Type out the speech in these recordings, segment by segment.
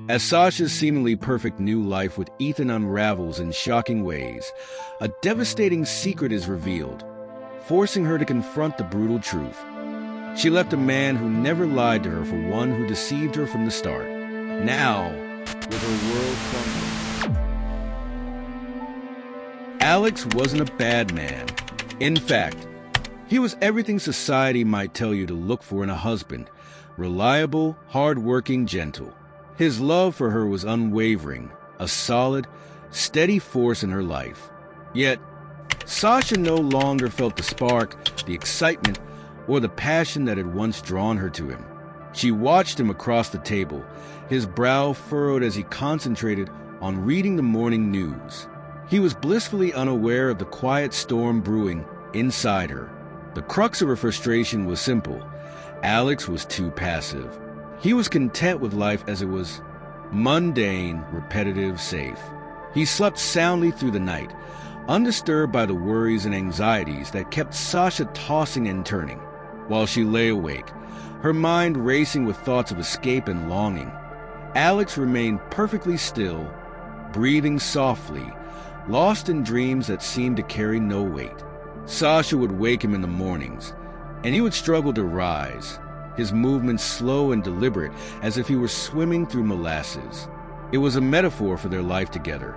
As Sasha's seemingly perfect new life with Ethan unravels in shocking ways, a devastating secret is revealed, forcing her to confront the brutal truth. She left a man who never lied to her for one who deceived her from the start. Now, with her world crumbling, Alex wasn't a bad man. In fact, he was everything society might tell you to look for in a husband: reliable, hard-working, gentle. His love for her was unwavering, a solid, steady force in her life. Yet, Sasha no longer felt the spark, the excitement, or the passion that had once drawn her to him. She watched him across the table, his brow furrowed as he concentrated on reading the morning news. He was blissfully unaware of the quiet storm brewing inside her. The crux of her frustration was simple: Alex was too passive. He was content with life as it was: mundane, repetitive, safe. He slept soundly through the night, undisturbed by the worries and anxieties that kept Sasha tossing and turning. While she lay awake, her mind racing with thoughts of escape and longing, Alex remained perfectly still, breathing softly, lost in dreams that seemed to carry no weight. Sasha would wake him in the mornings, and he would struggle to rise, his movements slow and deliberate, as if he were swimming through molasses. It was a metaphor for their life together.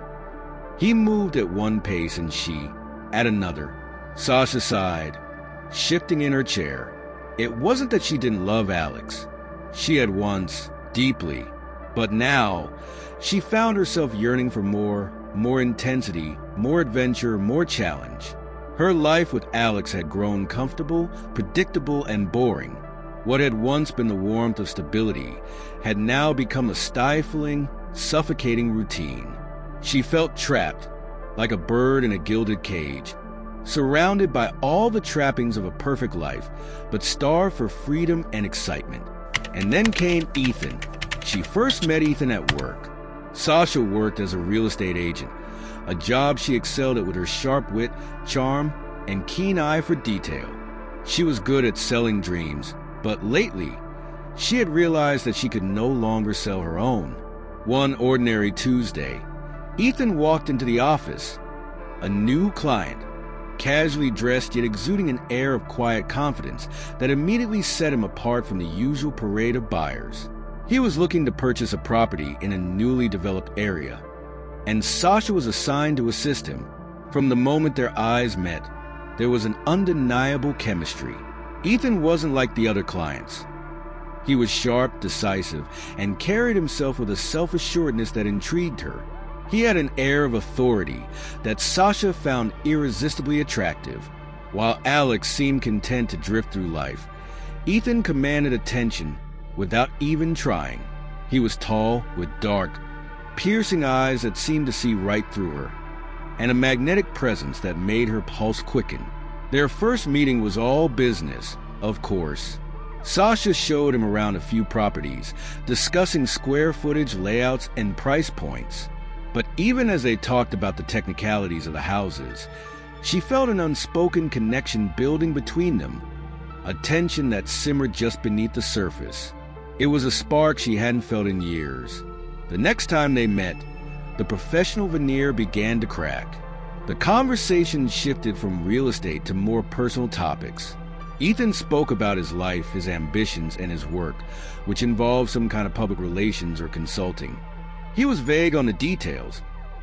He moved at one pace and she at another. Sasha sighed, shifting in her chair. It wasn't that she didn't love Alex. She had once, deeply. But now, she found herself yearning for more intensity, more adventure, more challenge. Her life with Alex had grown comfortable, predictable, and boring. What had once been the warmth of stability had now become a stifling, suffocating routine. She felt trapped, like a bird in a gilded cage, surrounded by all the trappings of a perfect life, but starved for freedom and excitement. And then came Ethan. She first met Ethan at work. Sasha worked as a real estate agent, a job she excelled at with her sharp wit, charm, and keen eye for detail. She was good at selling dreams, but lately, she had realized that she could no longer sell her own. One ordinary Tuesday, Ethan walked into the office, a new client, casually dressed yet exuding an air of quiet confidence that immediately set him apart from the usual parade of buyers. He was looking to purchase a property in a newly developed area, and Sasha was assigned to assist him. From the moment their eyes met, there was an undeniable chemistry. Ethan wasn't like the other clients. He was sharp, decisive, and carried himself with a self-assuredness that intrigued her. He had an air of authority that Sasha found irresistibly attractive. While Alex seemed content to drift through life, Ethan commanded attention without even trying. He was tall, with dark, piercing eyes that seemed to see right through her, and a magnetic presence that made her pulse quicken. Their first meeting was all business, of course. Sasha showed him around a few properties, discussing square footage, layouts, and price points. But even as they talked about the technicalities of the houses, she felt an unspoken connection building between them, a tension that simmered just beneath the surface. It was a spark she hadn't felt in years. The next time they met, the professional veneer began to crack. The conversation shifted from real estate to more personal topics. Ethan spoke about his life, his ambitions, and his work, which involved some kind of public relations or consulting. He was vague on the details,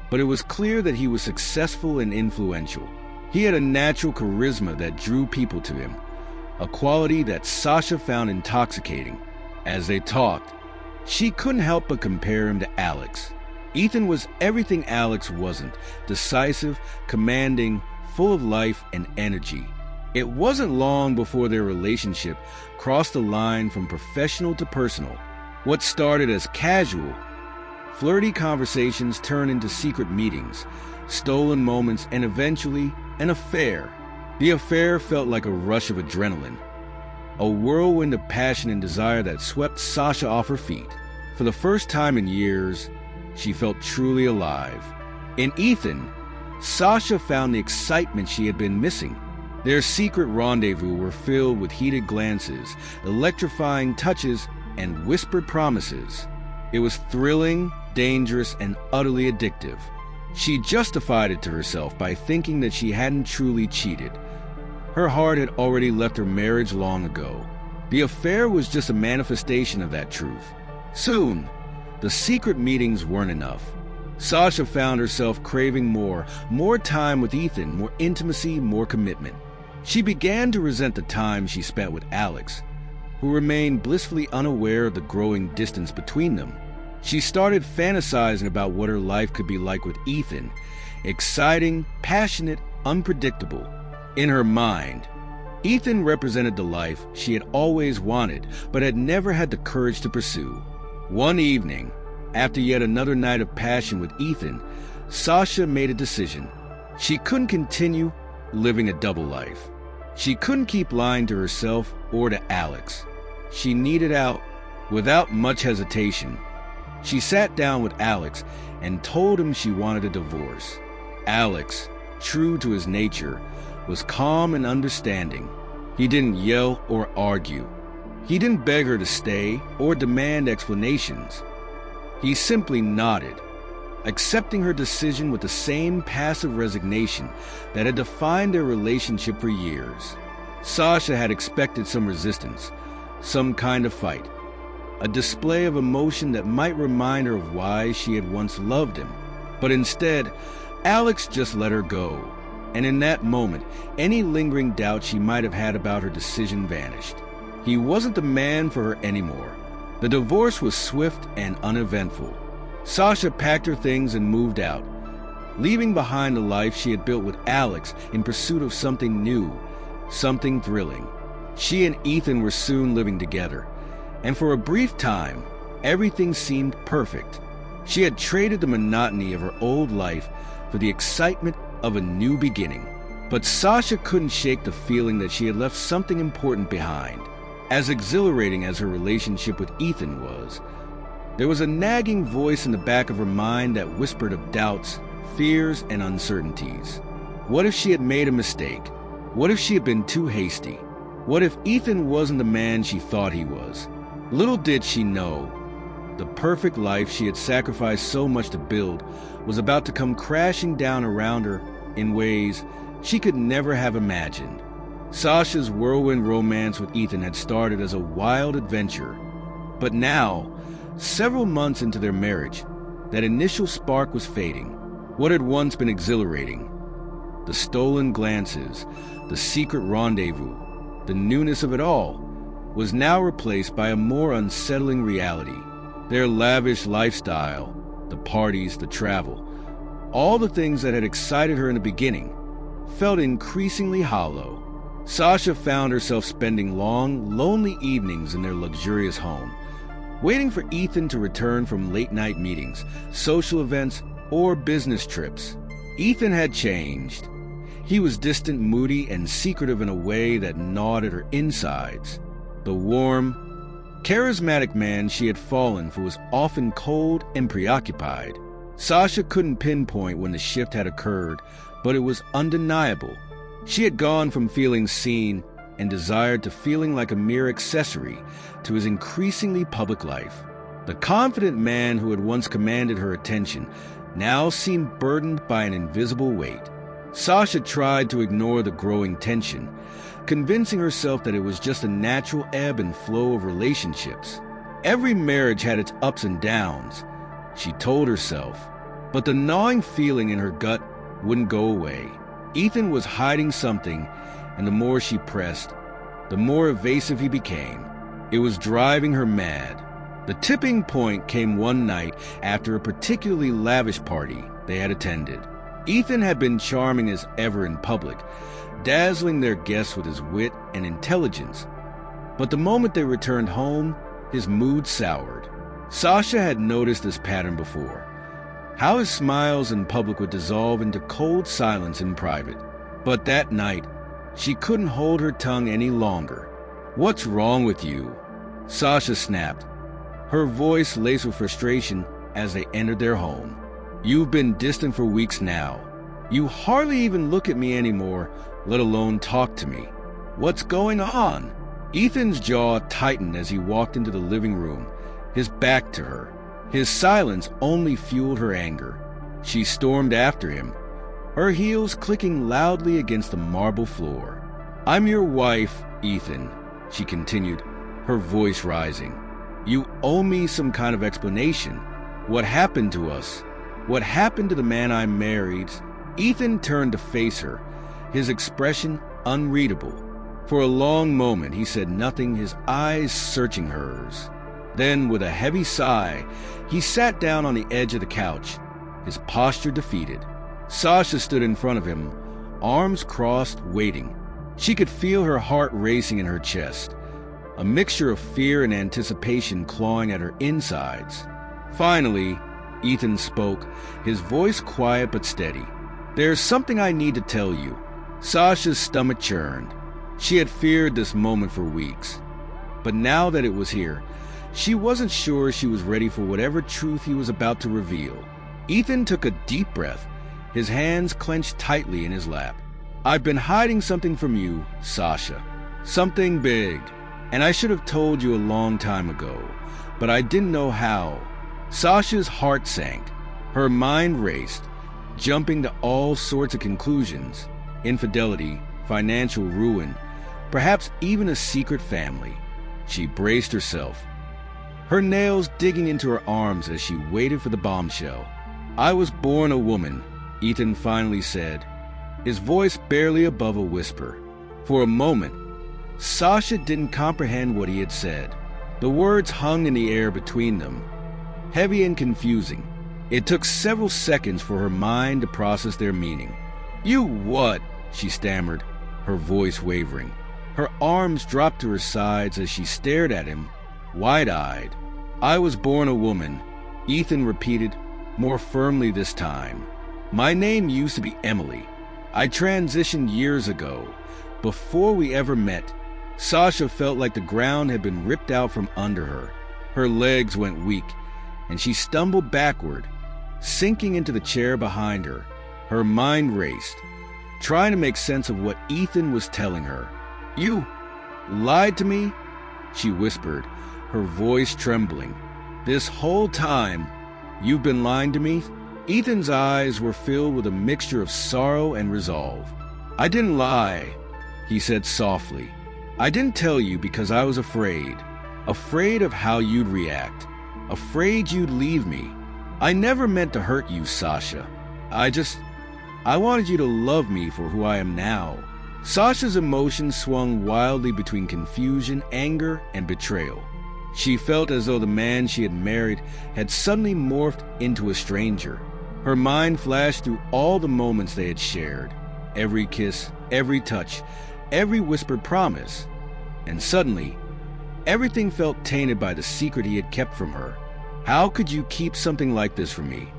but it was clear that he was successful and influential. He had a natural charisma that drew people to him, a quality that Sasha found intoxicating. As they talked, she couldn't help but compare him to Alex. Ethan was everything Alex wasn't: decisive, commanding, full of life and energy. It wasn't long before their relationship crossed the line from professional to personal. What started as casual, flirty conversations turned into secret meetings, stolen moments, and eventually an affair. The affair felt like a rush of adrenaline, a whirlwind of passion and desire that swept Sasha off her feet. For the first time in years, she felt truly alive. In Ethan, Sasha found the excitement she had been missing. Their secret rendezvous were filled with heated glances, electrifying touches, and whispered promises. It was thrilling, dangerous, and utterly addictive. She justified it to herself by thinking that she hadn't truly cheated. Her heart had already left her marriage long ago. The affair was just a manifestation of that truth. Soon, the secret meetings weren't enough. Sasha found herself craving more time with Ethan, more intimacy, more commitment. She began to resent the time she spent with Alex, who remained blissfully unaware of the growing distance between them. She started fantasizing about what her life could be like with Ethan, exciting, passionate, unpredictable. In her mind, Ethan represented the life she had always wanted, but had never had the courage to pursue. One evening, after yet another night of passion with Ethan, Sasha made a decision. She couldn't continue living a double life. She couldn't keep lying to herself or to Alex. She needed out. Without much hesitation, she sat down with Alex and told him she wanted a divorce. Alex, true to his nature, was calm and understanding. He didn't yell or argue. He didn't beg her to stay or demand explanations. He simply nodded, accepting her decision with the same passive resignation that had defined their relationship for years. Sasha had expected some resistance, some kind of fight, a display of emotion that might remind her of why she had once loved him. But instead, Alex just let her go, and in that moment, any lingering doubt she might have had about her decision vanished. He wasn't the man for her anymore. The divorce was swift and uneventful. Sasha packed her things and moved out, leaving behind the life she had built with Alex in pursuit of something new, something thrilling. She and Ethan were soon living together, and for a brief time, everything seemed perfect. She had traded the monotony of her old life for the excitement of a new beginning. But Sasha couldn't shake the feeling that she had left something important behind. As exhilarating as her relationship with Ethan was, there was a nagging voice in the back of her mind that whispered of doubts, fears, and uncertainties. What if she had made a mistake? What if she had been too hasty? What if Ethan wasn't the man she thought he was? Little did she know, the perfect life she had sacrificed so much to build was about to come crashing down around her in ways she could never have imagined. Sasha's whirlwind romance with Ethan had started as a wild adventure, but now, several months into their marriage, that initial spark was fading. What had once been exhilarating, the stolen glances, the secret rendezvous, the newness of it all, was now replaced by a more unsettling reality. Their lavish lifestyle, the parties, the travel, all the things that had excited her in the beginning, felt increasingly hollow. Sasha found herself spending long, lonely evenings in their luxurious home, waiting for Ethan to return from late-night meetings, social events, or business trips. Ethan had changed. He was distant, moody, and secretive in a way that gnawed at her insides. The warm, charismatic man she had fallen for was often cold and preoccupied. Sasha couldn't pinpoint when the shift had occurred, but it was undeniable. She had gone from feeling seen and desired to feeling like a mere accessory to his increasingly public life. The confident man who had once commanded her attention now seemed burdened by an invisible weight. Sasha tried to ignore the growing tension, convincing herself that it was just a natural ebb and flow of relationships. Every marriage had its ups and downs, she told herself, but the gnawing feeling in her gut wouldn't go away. Ethan was hiding something, and the more she pressed, the more evasive he became. It was driving her mad. The tipping point came one night after a particularly lavish party they had attended. Ethan had been charming as ever in public, dazzling their guests with his wit and intelligence. But the moment they returned home, his mood soured. Sasha had noticed this pattern before, how his smiles in public would dissolve into cold silence in private. But that night, she couldn't hold her tongue any longer. "What's wrong with you?" Sasha snapped, her voice laced with frustration as they entered their home. "You've been distant for weeks now. You hardly even look at me anymore, let alone talk to me. What's going on?" Ethan's jaw tightened as he walked into the living room, his back to her. His silence only fueled her anger. She stormed after him, her heels clicking loudly against the marble floor. "I'm your wife, Ethan," she continued, her voice rising. "You owe me some kind of explanation. What happened to us? What happened to the man I married?" Ethan turned to face her, his expression unreadable. For a long moment he said nothing, his eyes searching hers. Then, with a heavy sigh, he sat down on the edge of the couch, his posture defeated. Sasha stood in front of him, arms crossed, waiting. She could feel her heart racing in her chest, a mixture of fear and anticipation clawing at her insides. Finally, Ethan spoke, his voice quiet but steady. "There's something I need to tell you." Sasha's stomach churned. She had feared this moment for weeks. But now that it was here, she wasn't sure she was ready for whatever truth he was about to reveal. Ethan took a deep breath, his hands clenched tightly in his lap. "I've been hiding something from you, Sasha. Something big. And I should have told you a long time ago, but I didn't know how." Sasha's heart sank. Her mind raced, jumping to all sorts of conclusions. Infidelity, financial ruin, perhaps even a secret family. She braced herself, her nails digging into her arms as she waited for the bombshell. "I was born a woman," Ethan finally said, his voice barely above a whisper. For a moment, Sasha didn't comprehend what he had said. The words hung in the air between them, heavy and confusing. It took several seconds for her mind to process their meaning. "You what?" she stammered, her voice wavering. Her arms dropped to her sides as she stared at him, wide-eyed. "I was born a woman," Ethan repeated, more firmly this time. "My name used to be Emily. I transitioned years ago, before we ever met." Sasha felt like the ground had been ripped out from under her. Her legs went weak, and she stumbled backward, sinking into the chair behind her. Her mind raced, trying to make sense of what Ethan was telling her. "You lied to me?" she whispered, her voice trembling. "This whole time, you've been lying to me?" Ethan's eyes were filled with a mixture of sorrow and resolve. "I didn't lie," he said softly. "I didn't tell you because I was afraid. Afraid of how you'd react. Afraid you'd leave me. I never meant to hurt you, Sasha. I wanted you to love me for who I am now." Sasha's emotions swung wildly between confusion, anger, and betrayal. She felt as though the man she had married had suddenly morphed into a stranger. Her mind flashed through all the moments they had shared, every kiss, every touch, every whispered promise. And suddenly, everything felt tainted by the secret he had kept from her. "How could you keep something like this from me?"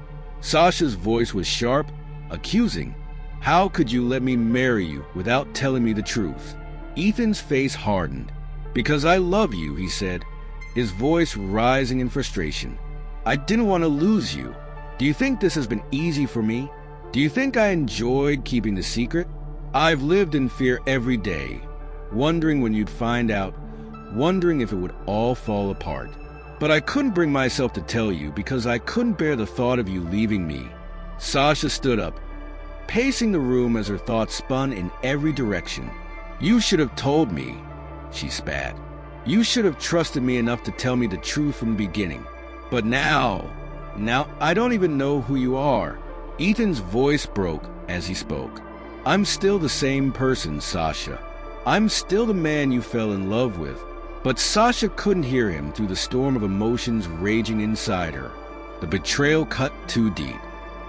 Sasha's voice was sharp, accusing. "How could you let me marry you without telling me the truth?" Ethan's face hardened. "Because I love you," he said, his voice rising in frustration. "I didn't want to lose you. Do you think this has been easy for me? Do you think I enjoyed keeping the secret? I've lived in fear every day, wondering when you'd find out, wondering if it would all fall apart. But I couldn't bring myself to tell you because I couldn't bear the thought of you leaving me." Sasha stood up, pacing the room as her thoughts spun in every direction. "You should have told me," she spat. "You should have trusted me enough to tell me the truth from the beginning. But now I don't even know who you are." Ethan's voice broke as he spoke. "I'm still the same person, Sasha. I'm still the man you fell in love with." But Sasha couldn't hear him through the storm of emotions raging inside her. The betrayal cut too deep.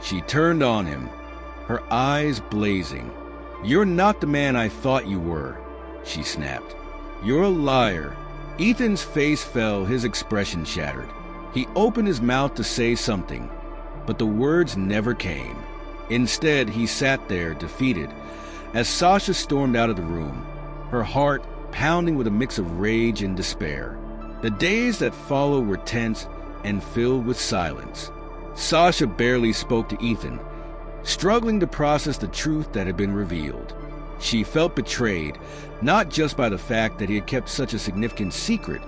She turned on him, her eyes blazing. "You're not the man I thought you were," she snapped. "You're a liar." Ethan's face fell, his expression shattered. He opened his mouth to say something, but the words never came. Instead, he sat there, defeated, as Sasha stormed out of the room, her heart pounding with a mix of rage and despair. The days that followed were tense and filled with silence. Sasha barely spoke to Ethan, struggling to process the truth that had been revealed. She felt betrayed, not just by the fact that he had kept such a significant secret,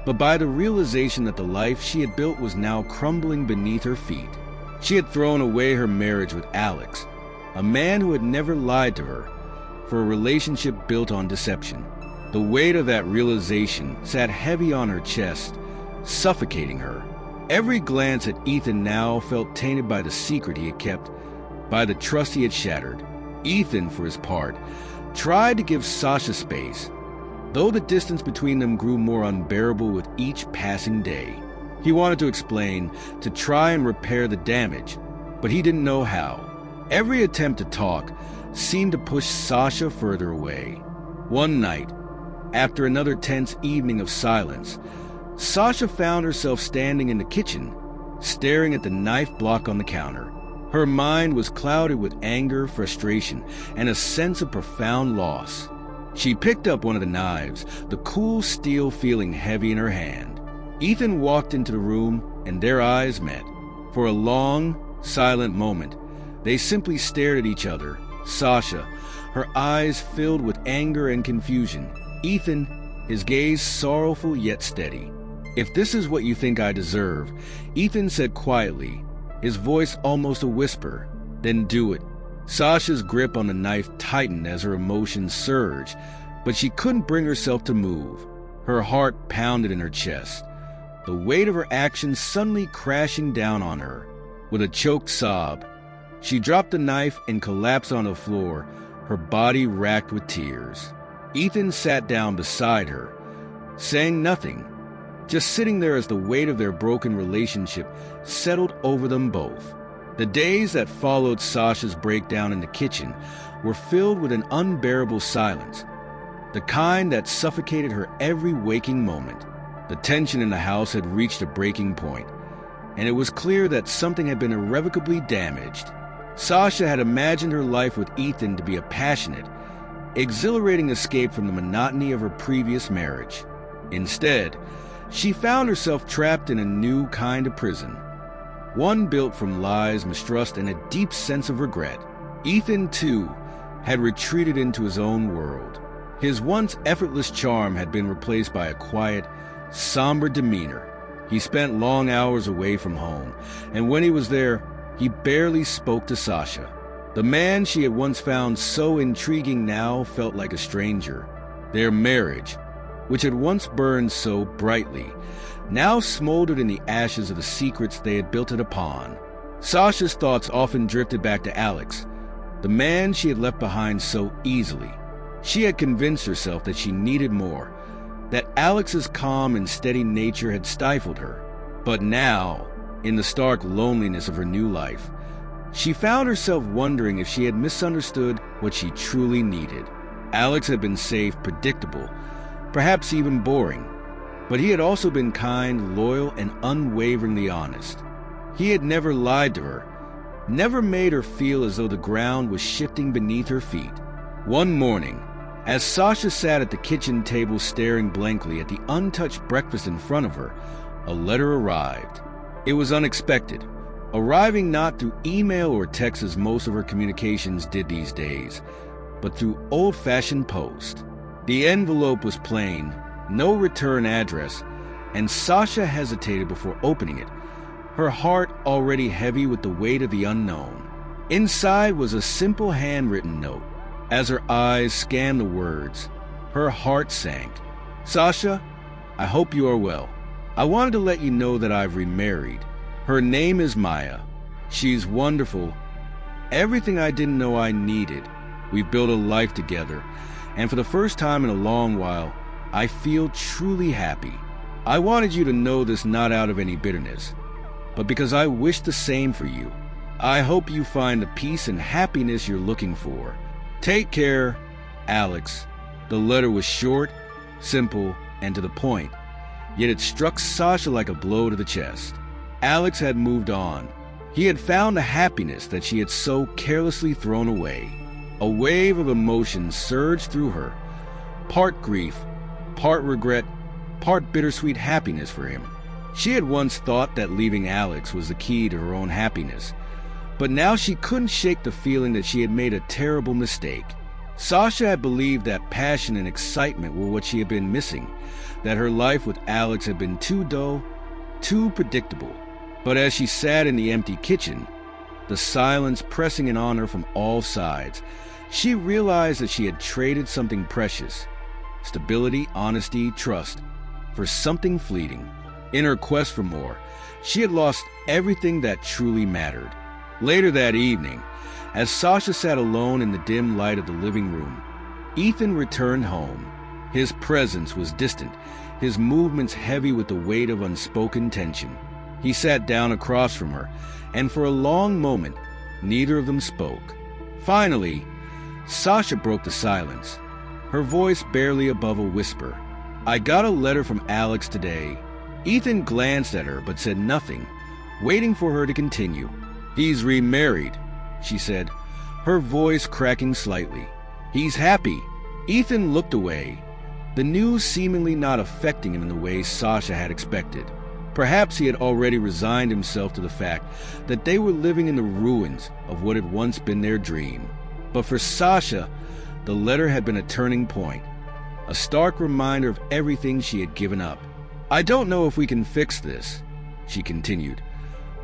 but by the realization that the life she had built was now crumbling beneath her feet. She had thrown away her marriage with Alex, a man who had never lied to her, for a relationship built on deception. The weight of that realization sat heavy on her chest, suffocating her. Every glance at Ethan now felt tainted by the secret he had kept, by the trust he had shattered. Ethan, for his part, tried to give Sasha space, though the distance between them grew more unbearable with each passing day. He wanted to explain, to try and repair the damage, but he didn't know how. Every attempt to talk seemed to push Sasha further away. One night, after another tense evening of silence, Sasha found herself standing in the kitchen, staring at the knife block on the counter. Her mind was clouded with anger, frustration, and a sense of profound loss. She picked up one of the knives, the cool steel feeling heavy in her hand. Ethan walked into the room, and their eyes met. For a long, silent moment, they simply stared at each other. Sasha, her eyes filled with anger and confusion. Ethan, his gaze sorrowful yet steady. "If this is what you think I deserve," Ethan said quietly, his voice almost a whisper, "then do it." Sasha's grip on the knife tightened as her emotions surged, but she couldn't bring herself to move. Her heart pounded in her chest, the weight of her actions suddenly crashing down on her. With a choked sob, she dropped the knife and collapsed on the floor, her body racked with tears. Ethan sat down beside her, saying nothing, just sitting there as the weight of their broken relationship settled over them both. The days that followed Sasha's breakdown in the kitchen were filled with an unbearable silence, the kind that suffocated her every waking moment. The tension in the house had reached a breaking point, and it was clear that something had been irrevocably damaged. Sasha had imagined her life with Ethan to be a passionate, exhilarating escape from the monotony of her previous marriage. Instead, she found herself trapped in a new kind of prison, one built from lies, mistrust, and a deep sense of regret. Ethan, too, had retreated into his own world. His once effortless charm had been replaced by a quiet, somber demeanor. He spent long hours away from home, and when he was there, he barely spoke to Sasha. The man she had once found so intriguing now felt like a stranger. Their marriage, which had once burned so brightly, now smoldered in the ashes of the secrets they had built it upon. Sasha's thoughts often drifted back to Alex, the man she had left behind so easily. She had convinced herself that she needed more, that Alex's calm and steady nature had stifled her. But now, in the stark loneliness of her new life, she found herself wondering if she had misunderstood what she truly needed. Alex had been safe, predictable, perhaps even boring, but he had also been kind, loyal, and unwaveringly honest. He had never lied to her, never made her feel as though the ground was shifting beneath her feet. One morning, as Sasha sat at the kitchen table staring blankly at the untouched breakfast in front of her, a letter arrived. It was unexpected, arriving not through email or text as most of her communications did these days, but through old-fashioned post. The envelope was plain, no return address, and Sasha hesitated before opening it, her heart already heavy with the weight of the unknown. Inside was a simple handwritten note. As her eyes scanned the words, her heart sank. "Sasha, I hope you are well. I wanted to let you know that I've remarried. Her name is Maya. She's wonderful. Everything I didn't know I needed. We've built a life together, and for the first time in a long while, I feel truly happy. I wanted you to know this not out of any bitterness, but because I wish the same for you. I hope you find the peace and happiness you're looking for. Take care, Alex." The letter was short, simple, and to the point, yet it struck Sasha like a blow to the chest. Alex had moved on. He had found the happiness that she had so carelessly thrown away. A wave of emotion surged through her, part grief, part regret, part bittersweet happiness for him. She had once thought that leaving Alex was the key to her own happiness, but now she couldn't shake the feeling that she had made a terrible mistake. Sasha had believed that passion and excitement were what she had been missing, that her life with Alex had been too dull, too predictable. But as she sat in the empty kitchen, the silence pressing in on her from all sides, she realized that she had traded something precious, stability, honesty, trust, for something fleeting. In her quest for more, she had lost everything that truly mattered. Later that evening, as Sasha sat alone in the dim light of the living room, Ethan returned home. His presence was distant, his movements heavy with the weight of unspoken tension. He sat down across from her, and for a long moment, neither of them spoke. Finally, Sasha broke the silence, her voice barely above a whisper. "I got a letter from Alex today." Ethan glanced at her but said nothing, waiting for her to continue. "He's remarried," she said, her voice cracking slightly. "He's happy." Ethan looked away, the news seemingly not affecting him in the way Sasha had expected. Perhaps he had already resigned himself to the fact that they were living in the ruins of what had once been their dream. But for Sasha, the letter had been a turning point, a stark reminder of everything she had given up. "I don't know if we can fix this," she continued,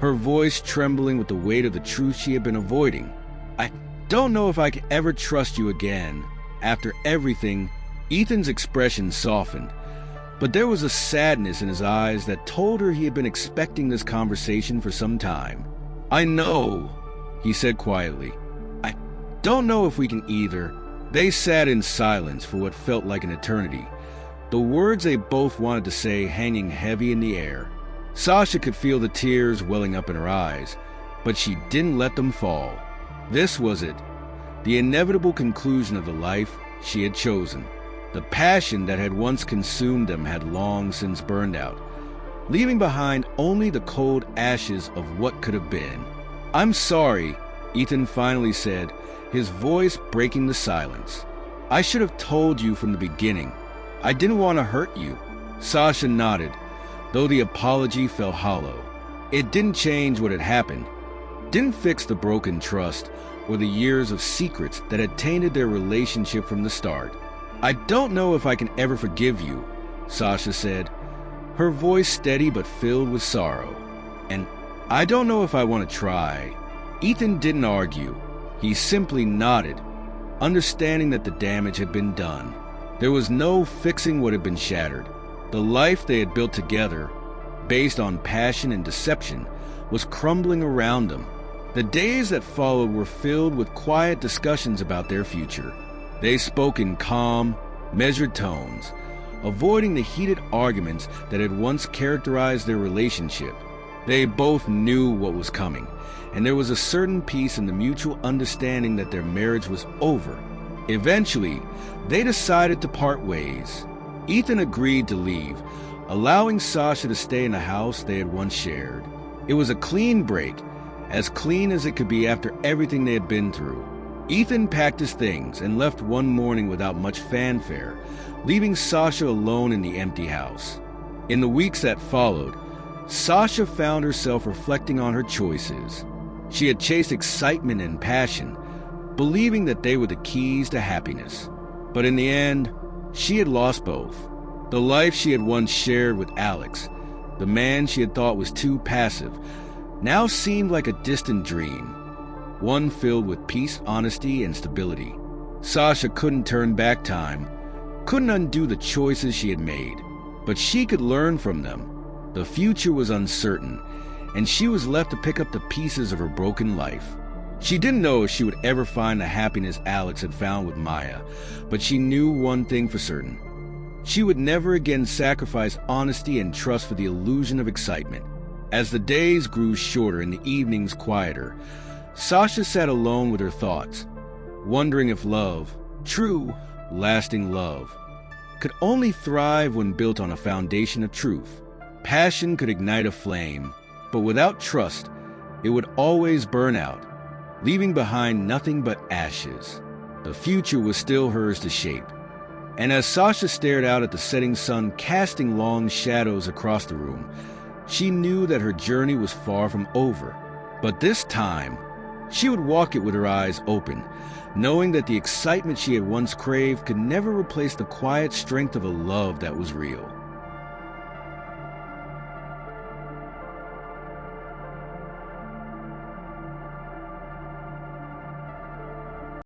her voice trembling with the weight of the truth she had been avoiding. "I don't know if I can ever trust you again. After everything." Ethan's expression softened, but there was a sadness in his eyes that told her he had been expecting this conversation for some time. "I know," he said quietly. "I don't know if we can either." They sat in silence for what felt like an eternity, the words they both wanted to say hanging heavy in the air. Sasha could feel the tears welling up in her eyes, but she didn't let them fall. This was it, the inevitable conclusion of the life she had chosen. The passion that had once consumed them had long since burned out, leaving behind only the cold ashes of what could have been. "I'm sorry," Ethan finally said, his voice breaking the silence. "I should have told you from the beginning. I didn't want to hurt you." Sasha nodded, though the apology felt hollow. It didn't change what had happened, didn't fix the broken trust or the years of secrets that had tainted their relationship from the start. "I don't know if I can ever forgive you," Sasha said, her voice steady but filled with sorrow. "And I don't know if I want to try." Ethan didn't argue. He simply nodded, understanding that the damage had been done. There was no fixing what had been shattered. The life they had built together, based on passion and deception, was crumbling around them. The days that followed were filled with quiet discussions about their future. They spoke in calm, measured tones, avoiding the heated arguments that had once characterized their relationship. They both knew what was coming, and there was a certain peace in the mutual understanding that their marriage was over. Eventually, they decided to part ways. Ethan agreed to leave, allowing Sasha to stay in the house they had once shared. It was a clean break, as clean as it could be after everything they had been through. Ethan packed his things and left one morning without much fanfare, leaving Sasha alone in the empty house. In the weeks that followed, Sasha found herself reflecting on her choices. She had chased excitement and passion, believing that they were the keys to happiness. But in the end, she had lost both. The life she had once shared with Alex, the man she had thought was too passive, now seemed like a distant dream, one filled with peace, honesty, and stability. Sasha couldn't turn back time, couldn't undo the choices she had made, but she could learn from them. The future was uncertain, and she was left to pick up the pieces of her broken life. She didn't know if she would ever find the happiness Alex had found with Maya, but she knew one thing for certain. She would never again sacrifice honesty and trust for the illusion of excitement. As the days grew shorter and the evenings quieter, Sasha sat alone with her thoughts, wondering if love, true, lasting love, could only thrive when built on a foundation of truth. Passion could ignite a flame, but without trust, it would always burn out, leaving behind nothing but ashes. The future was still hers to shape. And as Sasha stared out at the setting sun casting long shadows across the room, she knew that her journey was far from over. But this time, She would walk it with her eyes open, knowing that the excitement she had once craved could never replace the quiet strength of a love that was real.